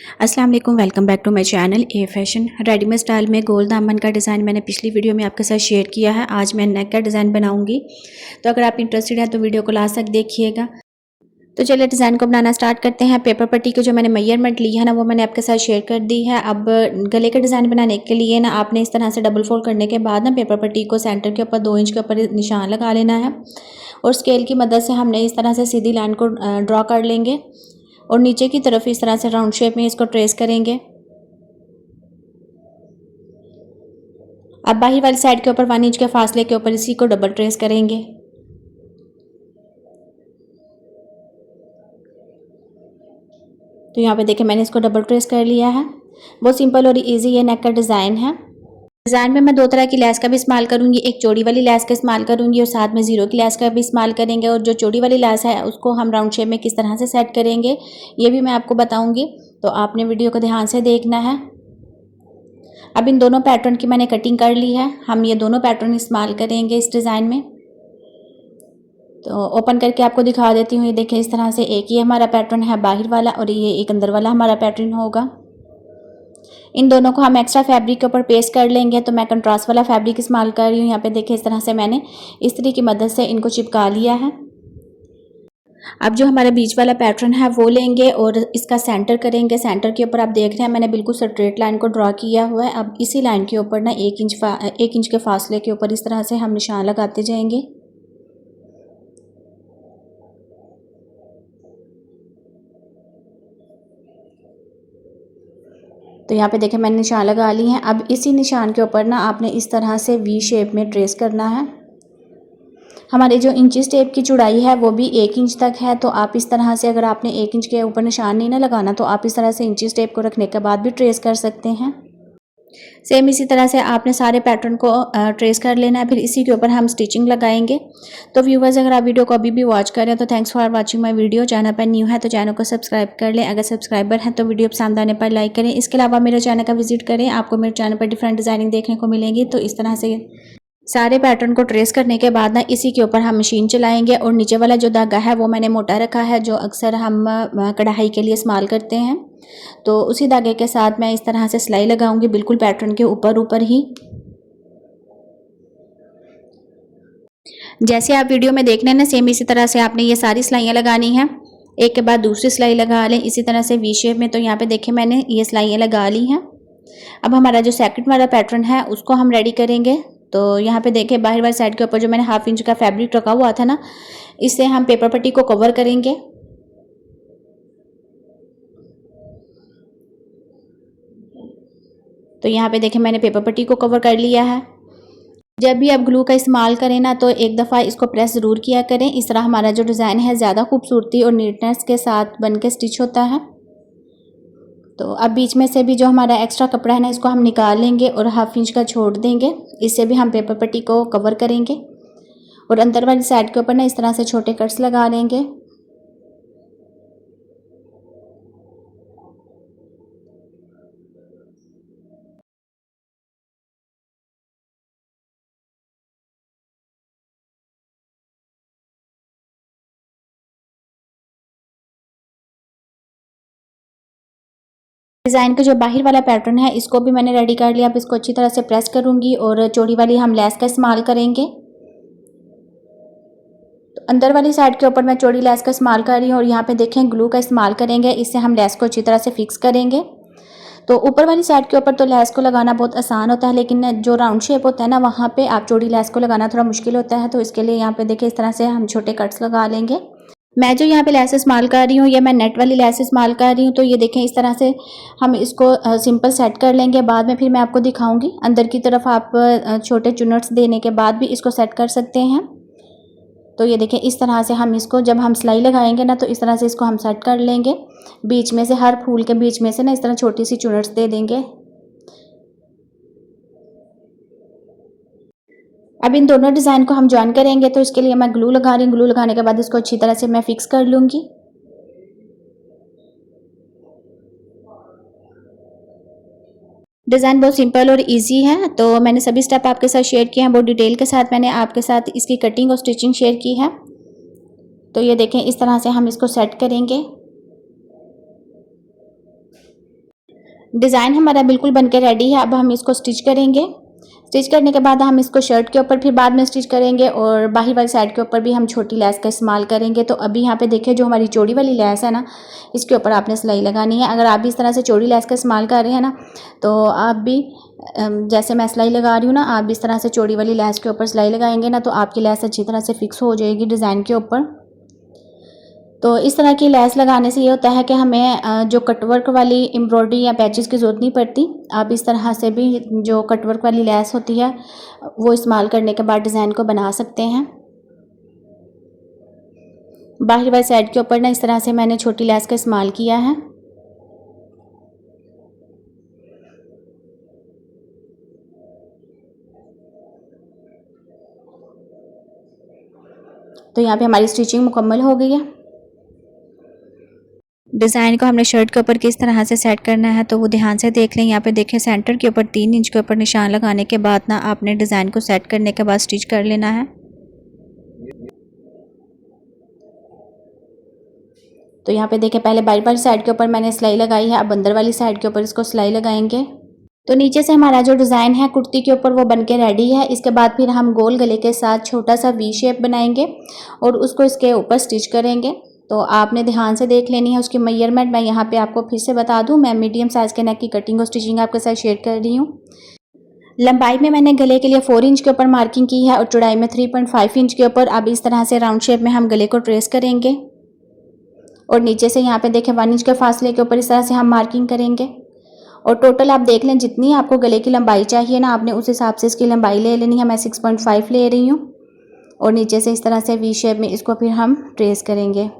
अस्सलाम वालेकुम, welcome back to my channel a fashion. Readymade style में गोल दामन का डिज़ाइन मैंने पिछली वीडियो में आपके साथ शेयर किया है। आज मैं नेक का डिज़ाइन बनाऊंगी, तो अगर आप इंटरेस्टेड हैं तो वीडियो को लास्ट तक देखिएगा। तो चलिए डिज़ाइन को बनाना स्टार्ट करते हैं। पेपर पट्टी की जो मैंने मेजरमेंट ली है ना, वो मैंने आपके साथ शेयर कर दी है। अब गले का डिज़ाइन बनाने के लिए ना आपने इस तरह से डबल फोल्ड करने के बाद ना पेपर पट्टी को सेंटर के ऊपर 2 इंच के ऊपर निशान लगा लेना है और स्केल की मदद से हमने इस तरह से सीधी लाइन को ड्रॉ कर लेंगे और नीचे की तरफ इस तरह से राउंड शेप में इसको ट्रेस करेंगे। अब बाहर वाली साइड के ऊपर 1 इंच के फासले के ऊपर इसी को डबल ट्रेस करेंगे। तो यहाँ पे देखिए मैंने इसको डबल ट्रेस कर लिया है। बहुत सिंपल और इजी ये नेक का डिज़ाइन है। डिज़ाइन में मैं 2 तरह की लेस का भी इस्तेमाल करूँगी, एक चौड़ी वाली लेस का इस्तेमाल करूँगी और साथ में ज़ीरो की लेस का भी इस्तेमाल करेंगे। और जो चौड़ी वाली लेस है उसको हम राउंड शेप में किस तरह से सेट करेंगे ये भी मैं आपको बताऊँगी, तो आपने वीडियो को ध्यान से देखना है। अब इन दोनों पैटर्न की मैंने कटिंग कर ली है। हम ये दोनों पैटर्न इस्तेमाल करेंगे इस डिज़ाइन में। तो ओपन करके आपको दिखा देती हूँ। ये देखिए इस तरह से एक ही हमारा पैटर्न है बाहर वाला और ये एक अंदर वाला हमारा पैटर्न होगा। इन दोनों को हम एक्स्ट्रा फैब्रिक के ऊपर पेस्ट कर लेंगे। तो मैं कंट्रास्ट वाला फैब्रिक इस्तेमाल कर रही हूँ। यहाँ पे देखिए इस तरह से मैंने इस्त्री की मदद से इनको चिपका लिया है। अब जो हमारा बीच वाला पैटर्न है वो लेंगे और इसका सेंटर करेंगे। सेंटर के ऊपर आप देख रहे हैं मैंने बिल्कुल स्ट्रेट लाइन को ड्रॉ किया हुआ है। अब इसी लाइन के ऊपर ना 1 इंच के फासले के ऊपर इस तरह से हम निशान लगाते जाएंगे। तो यहाँ पे देखिए मैंने निशान लगा ली हैं। अब इसी निशान के ऊपर ना आपने इस तरह से वी शेप में ट्रेस करना है। हमारे जो इंचेस टेप की चौड़ाई है वो भी 1 इंच तक है। तो आप इस तरह से अगर आपने 1 इंच के ऊपर निशान नहीं ना लगाना तो आप इस तरह से इंचेस टेप को रखने के बाद भी ट्रेस कर सकते हैं। सेम इसी तरह से आपने सारे पैटर्न को ट्रेस कर लेना है। फिर इसी के ऊपर हम स्टिचिंग लगाएंगे। तो व्यूवर्स अगर आप वीडियो को अभी भी वॉच कर रहे हैं तो thanks for watching my video. Channel पर न्यू है तो चैनल को सब्सक्राइब कर लें। अगर सब्सक्राइबर हैं तो वीडियो पसंद आने पर लाइक करें। इसके अलावा मेरे चैनल का विजिट करें, आपको मेरे चैनल पर डिफरेंट डिज़ाइनिंग देखने को मिलेंगी। तो इस तरह से सारे पैटर्न को ट्रेस करने के बाद ना इसी के ऊपर हम मशीन चलाएंगे और नीचे वाला जो धागा है वो मैंने मोटा रखा है, जो अक्सर हम कढ़ाई के लिए इस्तेमाल करते हैं। तो उसी धागे के साथ मैं इस तरह से सिलाई लगाऊंगी बिल्कुल पैटर्न के ऊपर ही। जैसे आप वीडियो में देख रहे हैं ना, सेम इसी तरह से आपने ये सारी सिलाइयाँ लगानी हैं, एक के बाद दूसरी सिलाई लगा लें इसी तरह से वी शेप में। तो यहाँ पे देखिए मैंने ये सिलाइयाँ लगा ली हैं। अब हमारा जो सेकंड वाला पैटर्न है उसको हम रेडी करेंगे। तो यहाँ पे देखिए बाहर वाली साइड के ऊपर जो मैंने 1/2 इंच का फैब्रिक रखा हुआ था ना, इससे हम पेपर पट्टी को कवर करेंगे। तो यहाँ पे देखिए मैंने पेपर पट्टी को कवर कर लिया है। जब भी आप ग्लू का इस्तेमाल करें ना तो एक दफ़ा इसको प्रेस ज़रूर किया करें। इस तरह हमारा जो डिज़ाइन है ज़्यादा खूबसूरती और नीटनेस के साथ बन के स्टिच होता है। तो अब बीच में से भी जो हमारा एक्स्ट्रा कपड़ा है ना इसको हम निकाल लेंगे और 1/2 इंच का छोड़ देंगे। इससे भी हम पेपर पट्टी को कवर करेंगे और अंदर वाली साइड के ऊपर ना इस तरह से छोटे कट्स लगा लेंगे। डिज़ाइन का जो बाहर वाला पैटर्न है इसको भी मैंने रेडी कर लिया। अब इसको अच्छी तरह से प्रेस करूँगी और चौड़ी वाली हम लेस का इस्तेमाल करेंगे। तो अंदर वाली साइड के ऊपर मैं चौड़ी लेस का इस्तेमाल कर रही हूँ और यहाँ पे देखें ग्लू का इस्तेमाल करेंगे। इससे हम लेस को अच्छी तरह से फिक्स करेंगे। तो ऊपर वाली साइड के ऊपर तो लेस को लगाना बहुत आसान होता है, लेकिन जो राउंड शेप होता है ना वहाँ पे आप चौड़ी लेस को लगाना थोड़ा मुश्किल होता है। तो इसके लिए यहाँ पे देखिए इस तरह से हम छोटे कट्स लगा लेंगे। मैं जो यहाँ पे लेस इस्तेमाल कर रही हूँ ये मैं नेट वाली लेस इस्तेमाल कर रही हूँ। तो ये देखें इस तरह से हम इसको सिंपल सेट कर लेंगे। बाद में फिर मैं आपको दिखाऊंगी। अंदर की तरफ आप छोटे चुनट्स देने के बाद भी इसको सेट कर सकते हैं। तो ये देखें इस तरह से हम इसको जब हम सिलाई लगाएंगे ना तो इस तरह से इसको हम सेट कर लेंगे। बीच में से हर फूल के बीच में से ना इस तरह छोटी सी चुनट्स दे देंगे। अब इन दोनों डिज़ाइन को हम ज्वाइन करेंगे। तो इसके लिए मैं ग्लू लगा रही हूँ। ग्लू लगाने के बाद इसको अच्छी तरह से मैं फिक्स कर लूँगी। डिज़ाइन बहुत सिंपल और इजी है। तो मैंने सभी स्टेप आपके साथ शेयर किए हैं, बहुत डिटेल के साथ मैंने आपके साथ इसकी कटिंग और स्टिचिंग शेयर की है। तो ये देखें इस तरह से हम इसको सेट करेंगे। डिज़ाइन हमारा बिल्कुल बनके रेडी है। अब हम इसको स्टिच करेंगे। स्टिच करने के बाद हम इसको शर्ट के ऊपर फिर बाद में स्टिच करेंगे और बाहर वाली साइड के ऊपर भी हम छोटी लेस का इस्तेमाल करेंगे। तो अभी यहाँ पे देखिए जो हमारी चौड़ी वाली लेस है ना, इसके ऊपर आपने सिलाई लगानी है। अगर आप भी इस तरह से चौड़ी लेस का इस्तेमाल कर रहे हैं ना, तो आप भी जैसे मैं सिलाई लगा रही हूँ ना, आप भी इस तरह से चौड़ी वाली लेस के ऊपर सिलाई लगाएंगे ना, तो आपकी लेस अच्छी तरह से फिक्स हो जाएगी डिज़ाइन के ऊपर। तो इस तरह की लेस लगाने से ये होता है कि हमें जो कटवर्क वाली एम्ब्रॉयडरी या पैचेस की ज़रूरत नहीं पड़ती। आप इस तरह से भी जो कटवर्क वाली लेस होती है वो इस्तेमाल करने के बाद डिज़ाइन को बना सकते हैं। बाहर वाली साइड के ऊपर ना इस तरह से मैंने छोटी लेस का इस्तेमाल किया है। तो यहाँ पे हमारी स्टिचिंग मुकम्मल हो गई है। डिज़ाइन को हमने शर्ट के ऊपर किस तरह से सेट करना है तो वो ध्यान से देख लें। यहाँ पे देखें सेंटर के ऊपर 3 इंच के ऊपर निशान लगाने के बाद ना आपने डिज़ाइन को सेट करने के बाद स्टिच कर लेना है। तो यहाँ पे देखें पहले बाहर वाली साइड के ऊपर मैंने सिलाई लगाई है, अब अंदर वाली साइड के ऊपर इसको सिलाई लगाएंगे। तो नीचे से हमारा जो डिज़ाइन है कुर्ती के ऊपर वो बनके रेडी है। इसके बाद फिर हम गोल गले के साथ छोटा सा वी शेप बनाएंगे और उसको इसके ऊपर स्टिच करेंगे। तो आपने ध्यान से देख लेनी है उसकी मेजरमेंट। मैं यहाँ पे आपको फिर से बता दूँ, मैं मीडियम साइज़ के नेक की कटिंग और स्टिचिंग आपके साथ शेयर कर रही हूँ। लंबाई में मैंने गले के लिए 4 इंच के ऊपर मार्किंग की है और चौड़ाई में 3.5 इंच के ऊपर। अब इस तरह से राउंड शेप में हम गले को ट्रेस करेंगे और नीचे से यहाँ पे देखें 1 इंच के फासले के ऊपर इस तरह से हम मार्किंग करेंगे। और टोटल आप देख लें जितनी आपको गले की लंबाई चाहिए ना, आपने उस हिसाब से इसकी लंबाई ले लेनी है। मैं 6.5 ले रही हूँ और नीचे से इस तरह से वी शेप में इसको फिर हम ट्रेस करेंगे।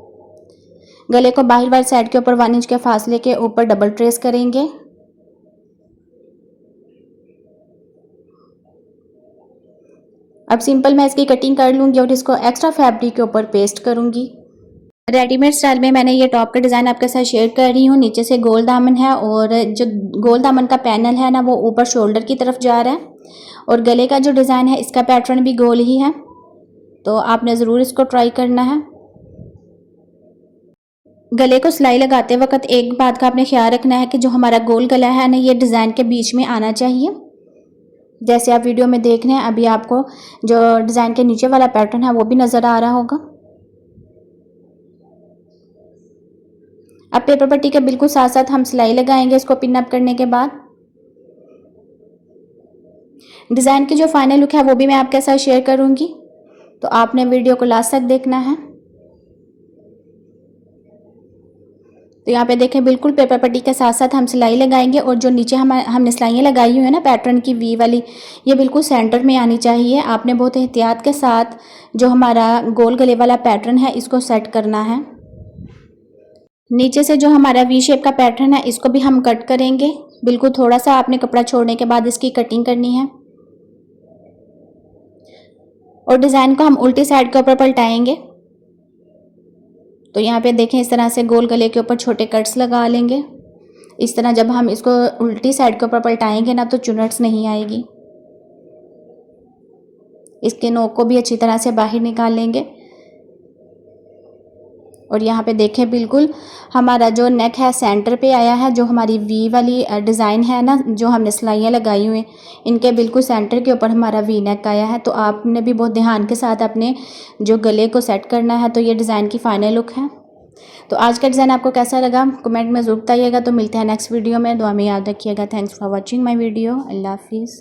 गले को बाहर वाली साइड के ऊपर 1 इंच के फासले के ऊपर डबल ट्रेस करेंगे। अब सिंपल मैं इसकी कटिंग कर लूँगी और इसको एक्स्ट्रा फैब्रिक के ऊपर पेस्ट करूँगी। रेडीमेड स्टाइल में मैंने ये टॉप का डिज़ाइन आपके साथ शेयर कर रही हूँ। नीचे से गोल दामन है और जो गोल दामन का पैनल है ना वो ऊपर शोल्डर की तरफ जा रहा है और गले का जो डिज़ाइन है इसका पैटर्न भी गोल ही है। तो आपने ज़रूर इसको ट्राई करना है। गले को सिलाई लगाते वक्त एक बात का आपने ख्याल रखना है कि जो हमारा गोल गला है ना ये डिज़ाइन के बीच में आना चाहिए। जैसे आप वीडियो में देख रहे हैं अभी आपको जो डिज़ाइन के नीचे वाला पैटर्न है वो भी नज़र आ रहा होगा। अब पेपर पट्टी के बिल्कुल साथ साथ हम सिलाई लगाएंगे इसको पिन अप करने के बाद। डिज़ाइन की जो फाइनल लुक है वो भी मैं आपके साथ शेयर करूंगी, तो आपने वीडियो को लास्ट तक देखना है। तो यहाँ पे देखें बिल्कुल पेपर पट्टी के साथ साथ हम सिलाई लगाएंगे और जो नीचे हमने सिलाइयाँ लगाई हुई है ना पैटर्न की वी वाली, ये बिल्कुल सेंटर में आनी चाहिए। आपने बहुत एहतियात के साथ जो हमारा गोल गले वाला पैटर्न है इसको सेट करना है। नीचे से जो हमारा वी शेप का पैटर्न है इसको भी हम कट करेंगे। बिल्कुल थोड़ा सा आपने कपड़ा छोड़ने के बाद इसकी कटिंग करनी है और डिज़ाइन को हम उल्टी साइड के ऊपर पलटाएंगे। तो यहाँ पे देखें इस तरह से गोल गले के ऊपर छोटे कट्स लगा लेंगे। इस तरह जब हम इसको उल्टी साइड के ऊपर पलटाएंगे ना तो चुनट्स नहीं आएगी। इसके नोक को भी अच्छी तरह से बाहर निकाल लेंगे और यहाँ पे देखें बिल्कुल हमारा जो नेक है सेंटर पे आया है। जो हमारी वी वाली डिज़ाइन है ना, जो हमने सिलाइयाँ लगाई हुई हैं इनके बिल्कुल सेंटर के ऊपर हमारा वी नेक आया है। तो आपने भी बहुत ध्यान के साथ अपने जो गले को सेट करना है। तो ये डिज़ाइन की फाइनल लुक है। तो आज का डिज़ाइन आपको कैसा लगा कमेंट में ज़रूर बताइएगा। तो मिलते हैं नेक्स्ट वीडियो में, दुआ में याद रखिएगा। Thanks for watching my video. Allah हाफिज़।